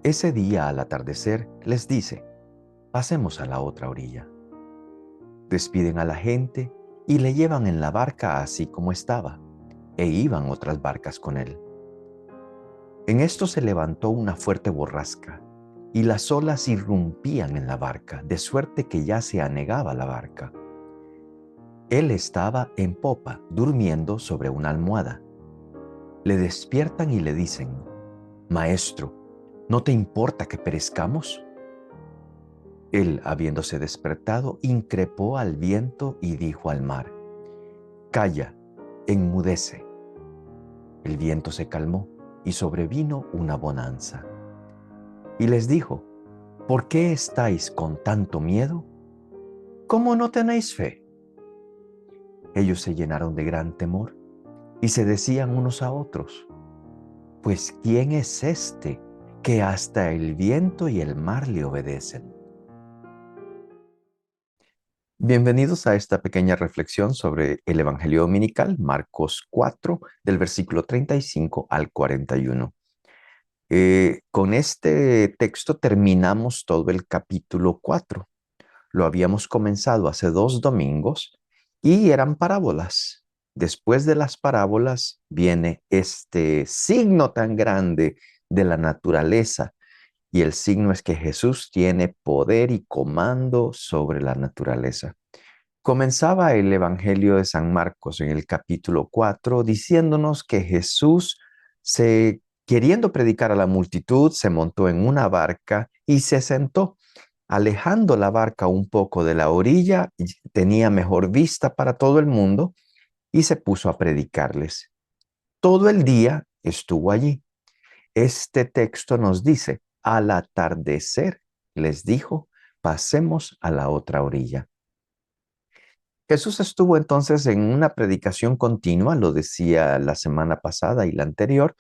Ese día al atardecer les dice, pasemos a la otra orilla. Despiden a la gente y le llevan en la barca así como estaba, e iban otras barcas con él. En esto se levantó una fuerte borrasca, y las olas irrumpían en la barca, de suerte que ya se anegaba la barca. Él estaba en popa, durmiendo sobre una almohada. Le despiertan y le dicen, Maestro, ¿no te importa que perezcamos? Él, habiéndose despertado, increpó al viento y dijo al mar, Calla, enmudece. El viento se calmó y sobrevino una bonanza. Y les dijo, ¿por qué estáis con tanto miedo? ¿Cómo no tenéis fe? Ellos se llenaron de gran temor y se decían unos a otros, pues ¿quién es este que hasta el viento y el mar le obedecen? Bienvenidos a esta pequeña reflexión sobre el Evangelio Dominical, Marcos 4, del versículo 35 al 41. Con este texto terminamos todo el capítulo 4. Lo habíamos comenzado hace 2 domingos y eran parábolas. Después de las parábolas viene este signo tan grande de la naturaleza, y el signo es que Jesús tiene poder y comando sobre la naturaleza. Comenzaba el Evangelio de San Marcos en el capítulo 4 diciéndonos que Jesús, queriendo predicar a la multitud, se montó en una barca y se sentó, alejando la barca un poco de la orilla, y tenía mejor vista para todo el mundo, y se puso a predicarles. Todo el día estuvo allí. Este texto nos dice, al atardecer les dijo, pasemos a la otra orilla. Jesús estuvo entonces en una predicación continua, lo decía la semana pasada y la anterior,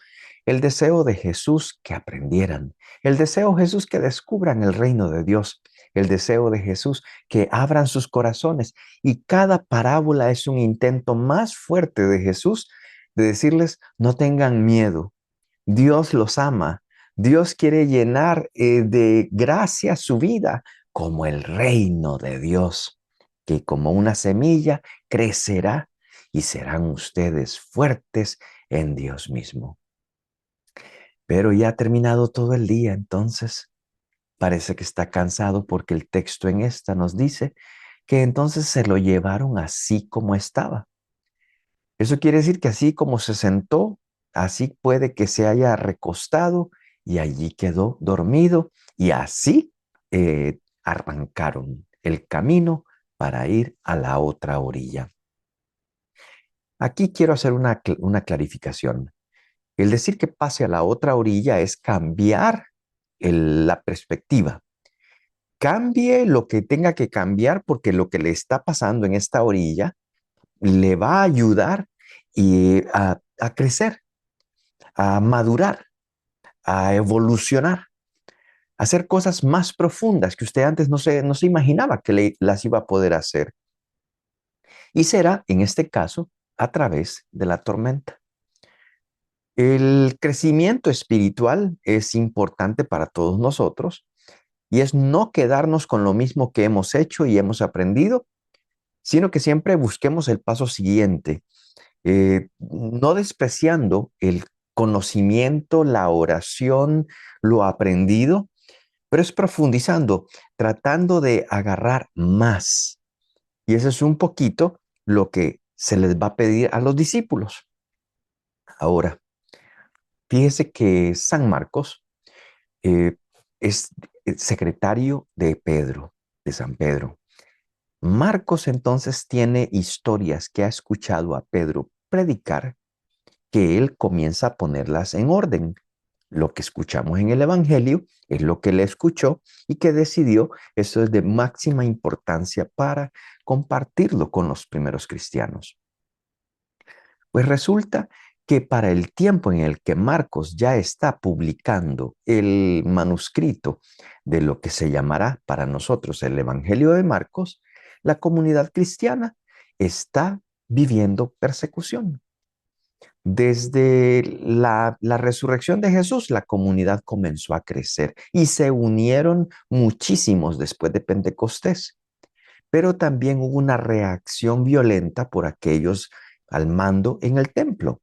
el deseo de Jesús que aprendieran, el deseo de Jesús que descubran el reino de Dios, el deseo de Jesús que abran sus corazones, y cada parábola es un intento más fuerte de Jesús de decirles, no tengan miedo, Dios los ama, Dios quiere llenar de gracia su vida como el reino de Dios, que como una semilla crecerá y serán ustedes fuertes en Dios mismo. Pero ya ha terminado todo el día, entonces parece que está cansado porque el texto en esta nos dice que entonces se lo llevaron así como estaba. Eso quiere decir que así como se sentó, así puede que se haya recostado y allí quedó dormido, y así arrancaron el camino para ir a la otra orilla. Aquí quiero hacer una clarificación. El decir que pase a la otra orilla es cambiar la perspectiva. Cambie lo que tenga que cambiar, porque lo que le está pasando en esta orilla le va a ayudar a crecer, a madurar, a evolucionar, a hacer cosas más profundas que usted antes no se imaginaba que las iba a poder hacer. Y será, en este caso, a través de la tormenta. El crecimiento espiritual es importante para todos nosotros, y es no quedarnos con lo mismo que hemos hecho y hemos aprendido, sino que siempre busquemos el paso siguiente, no despreciando el conocimiento, la oración, lo aprendido, pero es profundizando, tratando de agarrar más. Y eso es un poquito lo que se les va a pedir a los discípulos. Ahora, fíjese que San Marcos eh, es secretario de Pedro, de San Pedro. Marcos entonces tiene historias que ha escuchado a Pedro predicar, que él comienza a ponerlas en orden. Lo que escuchamos en el Evangelio es lo que él escuchó y que decidió, eso es de máxima importancia para compartirlo con los primeros cristianos. Pues resulta que para el tiempo en el que Marcos ya está publicando el manuscrito de lo que se llamará para nosotros el Evangelio de Marcos, la comunidad cristiana está viviendo persecución. Desde la resurrección de Jesús, la comunidad comenzó a crecer y se unieron muchísimos después de Pentecostés, pero también hubo una reacción violenta por aquellos al mando en el templo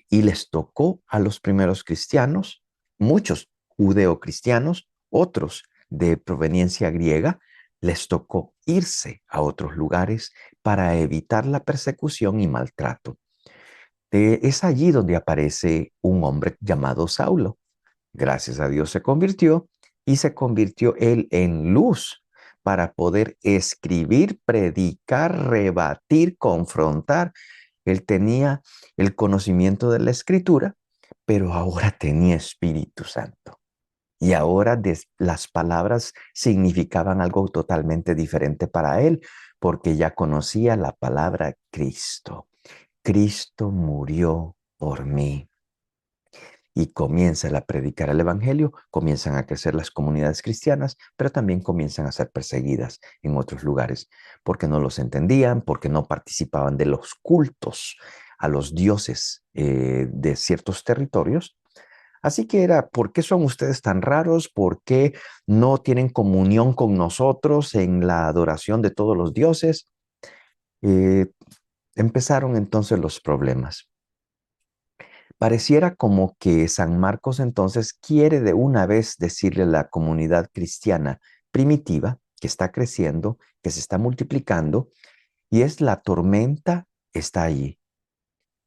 y les tocó a los primeros cristianos, muchos judeocristianos, otros de proveniencia griega, les tocó irse a otros lugares para evitar la persecución y maltrato. Es allí donde aparece un hombre llamado Saulo. Gracias a Dios se convirtió y se convirtió él en luz para poder escribir, predicar, rebatir, confrontar. Él tenía el conocimiento de la escritura, pero ahora tenía Espíritu Santo. Y ahora las palabras significaban algo totalmente diferente para él, porque ya conocía la palabra Cristo. Cristo murió por mí. Y comienza a predicar el Evangelio, comienzan a crecer las comunidades cristianas, pero también comienzan a ser perseguidas en otros lugares, porque no los entendían, porque no participaban de los cultos a los dioses de ciertos territorios. Así que era, ¿por qué son ustedes tan raros? ¿Por qué no tienen comunión con nosotros en la adoración de todos los dioses? Eh, Empezaron entonces los problemas. Pareciera como que San Marcos entonces quiere de una vez decirle a la comunidad cristiana primitiva que está creciendo, que se está multiplicando, y es la tormenta está allí.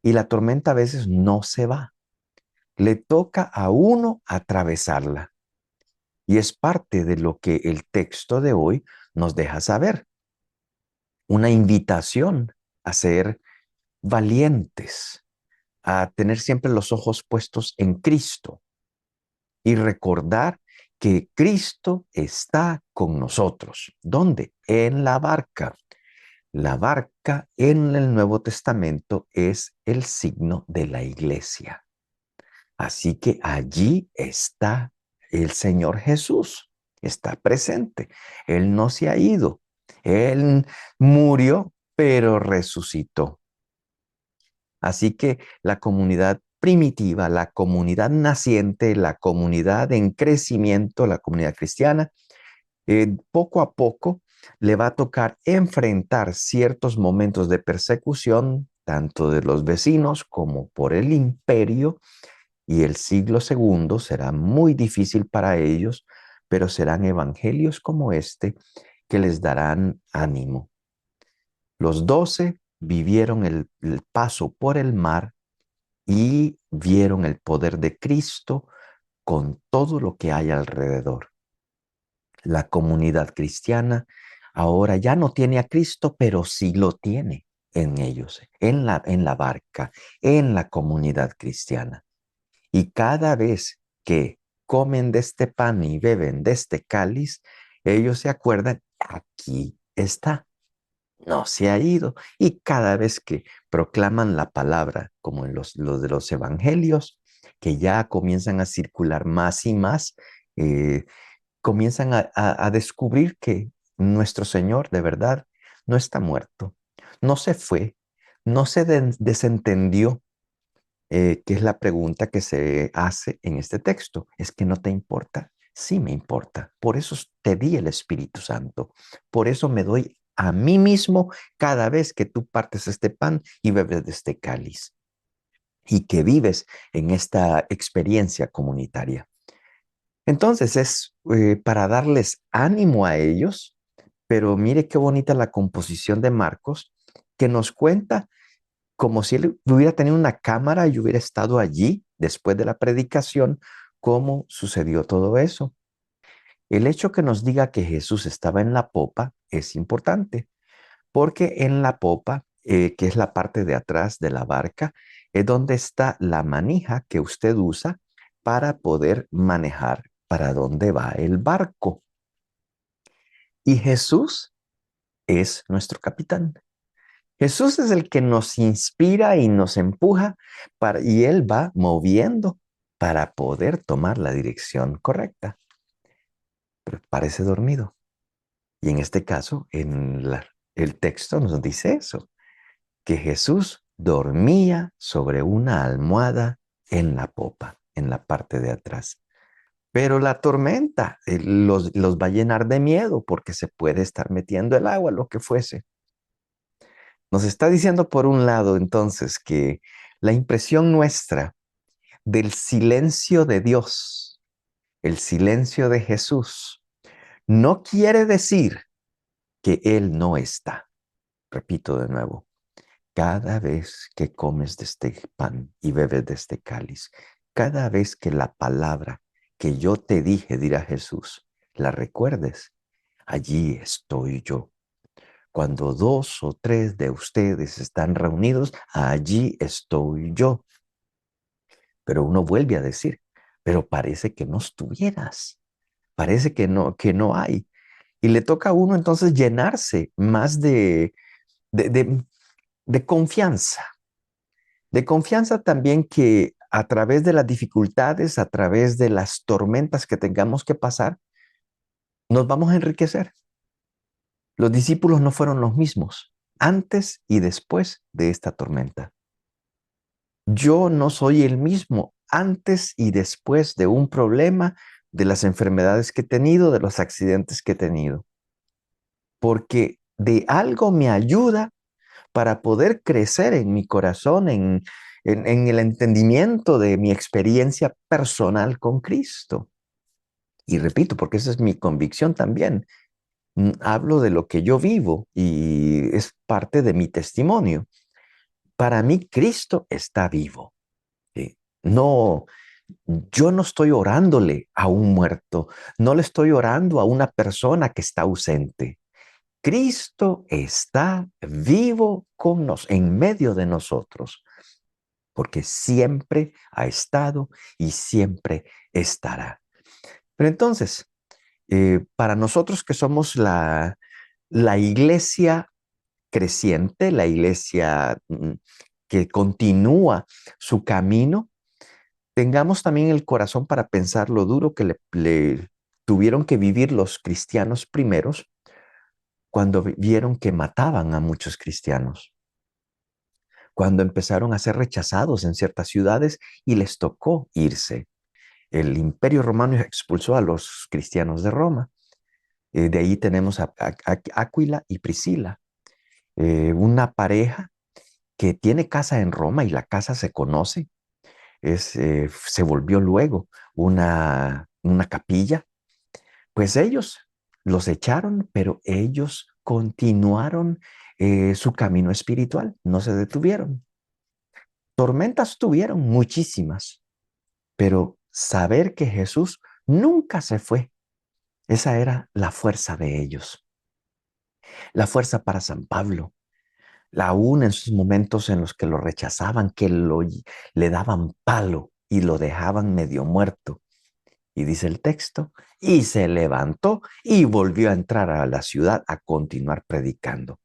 Y la tormenta a veces no se va. Le toca a uno atravesarla. Y es parte de lo que el texto de hoy nos deja saber. Una invitación a ser valientes, a tener siempre los ojos puestos en Cristo y recordar que Cristo está con nosotros. ¿Dónde? En la barca. La barca en el Nuevo Testamento es el signo de la iglesia. Así que allí está el Señor Jesús, está presente. Él no se ha ido. Él murió, pero resucitó. Así que la comunidad primitiva, la comunidad naciente, la comunidad en crecimiento, la comunidad cristiana, poco a poco le va a tocar enfrentar ciertos momentos de persecución, tanto de los vecinos como por el imperio, y el siglo segundo será muy difícil para ellos, pero serán evangelios como este que les darán ánimo. Los 12 vivieron el paso por el mar y vieron el poder de Cristo con todo lo que hay alrededor. La comunidad cristiana ahora ya no tiene a Cristo, pero sí lo tiene en ellos, en la barca, en la comunidad cristiana. Y cada vez que comen de este pan y beben de este cáliz, ellos se acuerdan, aquí está, no se ha ido. Y cada vez que proclaman la palabra, como en los de los evangelios, que ya comienzan a circular más y más, eh, comienzan a descubrir que nuestro Señor de verdad no está muerto, no se fue, no se desentendió, que es la pregunta que se hace en este texto. ¿Es que no te importa? Sí me importa. Por eso te di el Espíritu Santo. Por eso me doy a mí mismo cada vez que tú partes este pan y bebes de este cáliz y que vives en esta experiencia comunitaria. Entonces es para darles ánimo a ellos, pero mire qué bonita la composición de Marcos, que nos cuenta como si él hubiera tenido una cámara y hubiera estado allí después de la predicación, cómo sucedió todo eso. El hecho que nos diga que Jesús estaba en la popa es importante, porque en la popa, que es la parte de atrás de la barca, es donde está la manija que usted usa para poder manejar para dónde va el barco. Y Jesús es nuestro capitán. Jesús es el que nos inspira y nos empuja y Él va moviendo para poder tomar la dirección correcta. Pero parece dormido. Y en este caso, el texto nos dice eso, que Jesús dormía sobre una almohada en la popa, en la parte de atrás. Pero la tormenta los va a llenar de miedo porque se puede estar metiendo el agua, lo que fuese. Nos está diciendo por un lado entonces que la impresión nuestra del silencio de Dios, el silencio de Jesús, no quiere decir que Él no está. Repito de nuevo, cada vez que comes de este pan y bebes de este cáliz, cada vez que la palabra que yo te dije, dirá Jesús, la recuerdes, allí estoy yo. Cuando dos o tres de ustedes están reunidos, allí estoy yo. Pero uno vuelve a decir, pero parece que no estuvieras, parece que no hay. Y le toca a uno entonces llenarse más de, de, de confianza también que a través de las dificultades, a través de las tormentas que tengamos que pasar, nos vamos a enriquecer. Los discípulos no fueron los mismos antes y después de esta tormenta. Yo no soy el mismo antes y después de un problema, de las enfermedades que he tenido, de los accidentes que he tenido, porque de algo me ayuda para poder crecer en mi corazón, en el entendimiento de mi experiencia personal con Cristo. Y repito, porque esa es mi convicción también. Hablo de lo que yo vivo y es parte de mi testimonio. Para mí, Cristo está vivo. ¿Sí? No, yo no estoy orándole a un muerto, no le estoy orando a una persona que está ausente. Cristo está vivo con nos, en medio de nosotros, porque siempre ha estado y siempre estará. Pero entonces, para nosotros que somos la iglesia creciente, la iglesia que continúa su camino, tengamos también el corazón para pensar lo duro que le tuvieron que vivir los cristianos primeros cuando vieron que mataban a muchos cristianos, cuando empezaron a ser rechazados en ciertas ciudades y les tocó irse. El Imperio Romano expulsó a los cristianos de Roma. De ahí tenemos a Áquila y Priscila, una pareja que tiene casa en Roma y la casa se conoce. Se volvió luego una capilla. Pues ellos los echaron, pero ellos continuaron su camino espiritual, no se detuvieron. Tormentas tuvieron muchísimas, pero saber que Jesús nunca se fue, esa era la fuerza de ellos. La fuerza para San Pablo, aún en sus momentos en los que lo rechazaban, le daban palo y lo dejaban medio muerto. Y dice el texto, y se levantó y volvió a entrar a la ciudad a continuar predicando.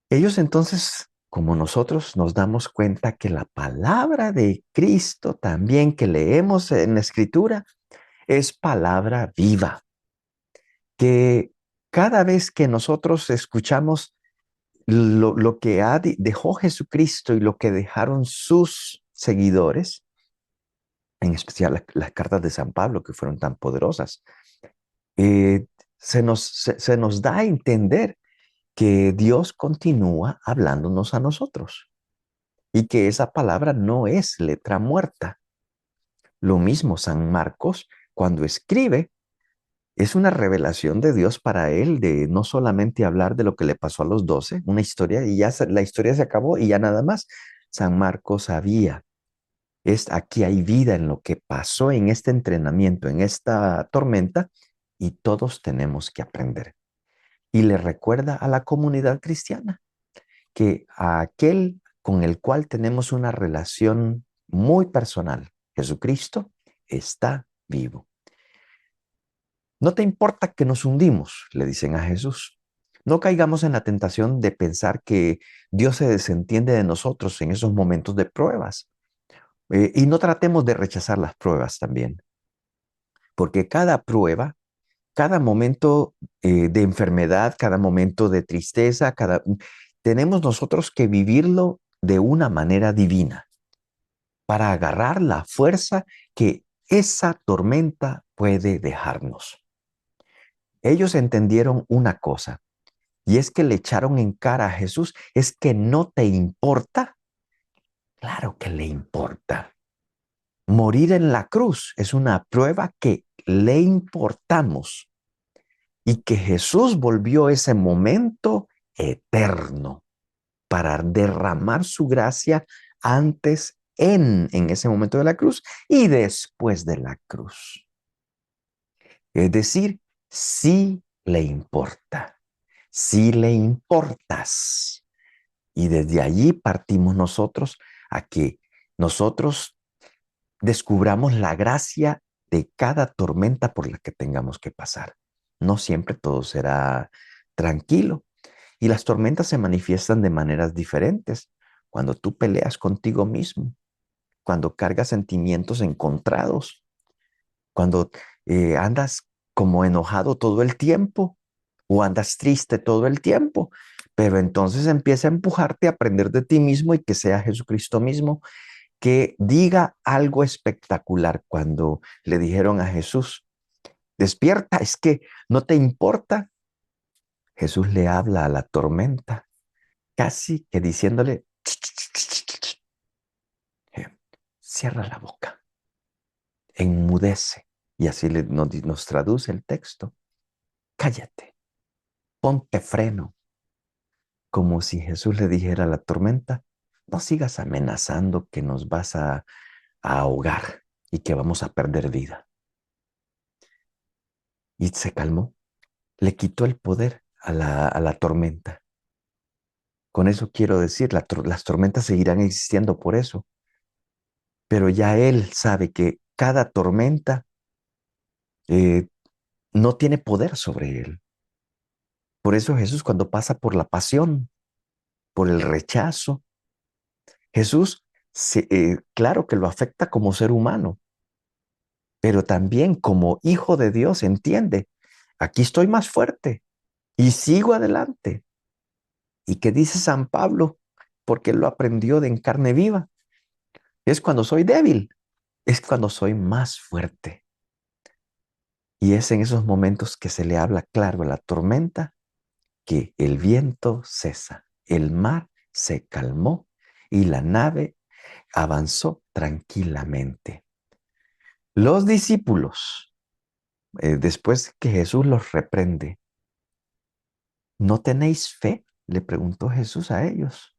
Ellos entonces, como nosotros, nos damos cuenta que la palabra de Cristo también que leemos en la Escritura es palabra viva, que cada vez que nosotros escuchamos lo que dejó Jesucristo y lo que dejaron sus seguidores, en especial las cartas de San Pablo que fueron tan poderosas, se nos da a entender que Dios continúa hablándonos a nosotros y que esa palabra no es letra muerta. Lo mismo San Marcos, cuando escribe, es una revelación de Dios para él de no solamente hablar de lo que le pasó a los 12, una historia y ya la historia se acabó y ya nada más. San Marcos sabía, aquí hay vida en lo que pasó en este entrenamiento, en esta tormenta y todos tenemos que aprender. Y le recuerda a la comunidad cristiana que a aquel con el cual tenemos una relación muy personal, Jesucristo, está vivo. No te importa que nos hundimos, le dicen a Jesús. No caigamos en la tentación de pensar que Dios se desentiende de nosotros en esos momentos de pruebas. Y no tratemos de rechazar las pruebas también, porque cada prueba, cada momento de enfermedad, cada momento de tristeza, tenemos nosotros que vivirlo de una manera divina para agarrar la fuerza que esa tormenta puede dejarnos. Ellos entendieron una cosa, y es que le echaron en cara a Jesús, es que no te importa. Claro que le importa. Morir en la cruz es una prueba que le importamos y que Jesús volvió ese momento eterno para derramar su gracia antes en ese momento de la cruz y después de la cruz. Es decir, sí le importa, sí le importas. Y desde allí partimos nosotros a que nosotros descubramos la gracia de cada tormenta por la que tengamos que pasar. No siempre todo será tranquilo y las tormentas se manifiestan de maneras diferentes. Cuando tú peleas contigo mismo, cuando cargas sentimientos encontrados, cuando andas como enojado todo el tiempo o andas triste todo el tiempo, pero entonces empieza a empujarte a aprender de ti mismo y que sea Jesucristo mismo que diga algo espectacular cuando le dijeron a Jesús, despierta, es que no te importa. Jesús le habla a la tormenta, casi que diciéndole, cierra la boca, enmudece. Y así nos traduce el texto, cállate, ponte freno, como si Jesús le dijera a la tormenta, no sigas amenazando que nos vas a ahogar y que vamos a perder vida. Y se calmó, le quitó el poder a la tormenta. Con eso quiero decir, las tormentas seguirán existiendo por eso, pero ya él sabe que cada tormenta eh, no tiene poder sobre él. Por eso Jesús cuando pasa por la pasión, por el rechazo, Jesús, claro que lo afecta como ser humano, pero también como hijo de Dios entiende, aquí estoy más fuerte y sigo adelante. ¿Y qué dice San Pablo? Porque él lo aprendió de en carne viva. Es cuando soy débil, es cuando soy más fuerte. Y es en esos momentos que se le habla claro a la tormenta que el viento cesa, el mar se calmó y la nave avanzó tranquilamente. Los discípulos, después que Jesús los reprende, ¿no tenéis fe? Le preguntó Jesús a ellos.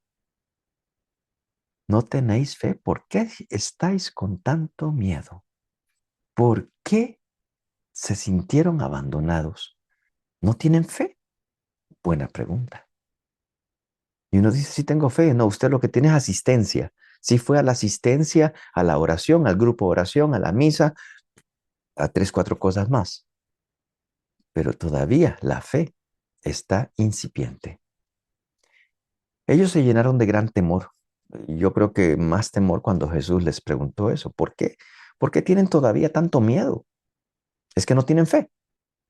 ¿No tenéis fe? ¿Por qué estáis con tanto miedo? ¿Por qué se sintieron abandonados? ¿No tienen fe? Buena pregunta. Y uno dice, sí tengo fe. No, usted lo que tiene es asistencia. Sí fue a la asistencia, a la oración, al grupo de oración, a la misa, a 3, 4 cosas más. Pero todavía la fe está incipiente. Ellos se llenaron de gran temor. Yo creo que más temor cuando Jesús les preguntó eso. ¿Por qué? ¿Por qué tienen todavía tanto miedo? Es que no tienen fe.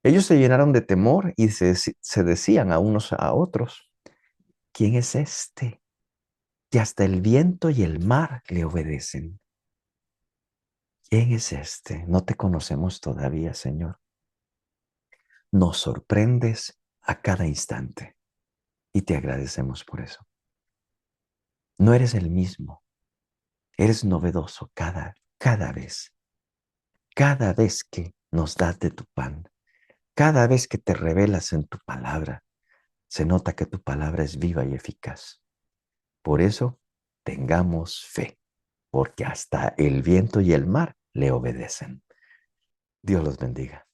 Ellos se llenaron de temor y se decían a unos a otros, ¿quién es este? Que hasta el viento y el mar le obedecen. ¿Quién es este? No te conocemos todavía, Señor. Nos sorprendes a cada instante y te agradecemos por eso. No eres el mismo, eres novedoso cada vez que nos das de tu pan, cada vez que te revelas en tu palabra, se nota que tu palabra es viva y eficaz. Por eso, tengamos fe, porque hasta el viento y el mar le obedecen. Dios los bendiga.